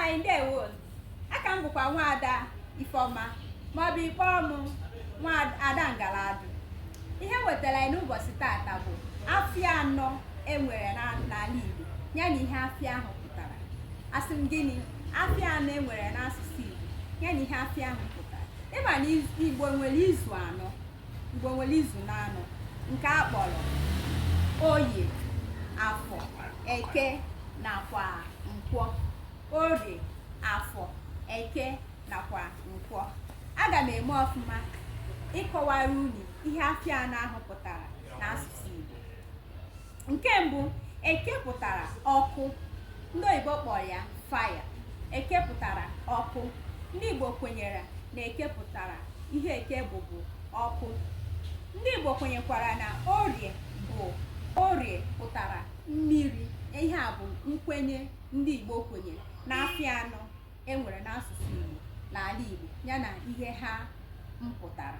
anyị ndewo. Aka m bụkwa nwaada Ifeoma maọbụ ikpọmụ nwaada Ngaladu. Ihe wetara anyị n'ụbọchị tata bụ afịa anọ enwere n'ala Igbo ya na ihe afịa ahụ pụtara. Asị m gịnị? Afịa anọ enwere n'asụsụ Igbo ya na ihe afịa ahụ pụtara. Ịma na Igbo nwere izu anọ. Igbo nwere izu n'anọ nke a kpọrọ Orie, Afọ, Eke, nakwa Nkwo. Orie, Afọ, Eke, nakwa Nkwo. Aga m eme ọfụma ịkọwara unu ihe afịa anọ ahụ pụtara n'asụsụ Igbo. Nke mbụ, Eke pụtara ọkụ. Ndị Igbo kpọrọ ya fire. Eke pụtara ọkụ. Ndị Igbo kwenyere na Eke pụtara ihe Eke bụbu ọkụ. Ndị Igbo kwenyekwara na Orie pụtara mmiri. Ihe a bụ nkwenye ndị Igbo kwenyere n'afịa anọ enwere n'asụsụ Igbo n'ala Igbo ya na ihe ha mpụtara.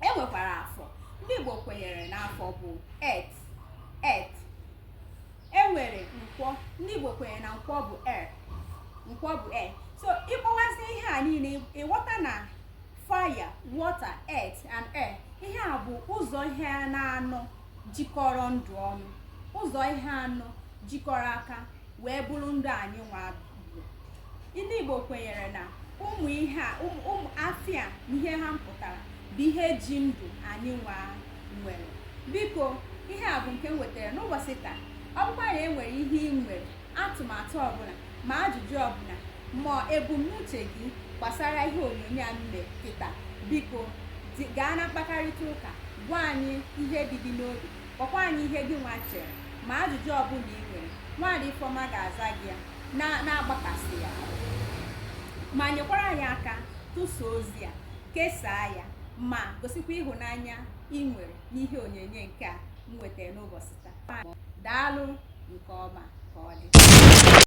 Enwekwara Afọ. Ndị Igbo kwenyere na Afọ bụ earth. Enwere Nkwo. Ndị Igbo kwenyere na Nkwo bụ air. So ịkpọwasị ihe a niile ịghọta na fire, water, earth and air, ihe a bụ ụzọ ihe anọ jikọrọ ndụ ọnụ. Ụzọ ihe anọ jikọrọ aka wee bụrụ ndụ anyị nwa. Ndị Igbo kwenyere na ụmụ afịa na ihe ha mpụtara bụ ihe ji ndụ anyị nwa nwere. Biko, ihe a bụ nke m wetara n'ụbọchị taa. Ọ bụkwa na enwere ihe ị nwere, atụmatụ ọbụla ma ajụjụ ọbụla ma ebumnuche gị gbasara ihe onyonyo a mere kịta, biko gaa na mkparịta ụka, gwa anyị ihe dị gị n'obi, kpọkwa anyị ihe gị nwa chere ma ajụjụ ọbụla ị nwere. Nwaada Ifeoma ga-aza gị ya na-agbakasị ya, ma nyekwara anyị aka tụsa ozi a, kesaa ya, ma gosikwa ịhụnanya ị nwere n'ihe onyonyo nke a m wetara n'ụbọchị taa. Daalụ nke ọma ka ọ dị.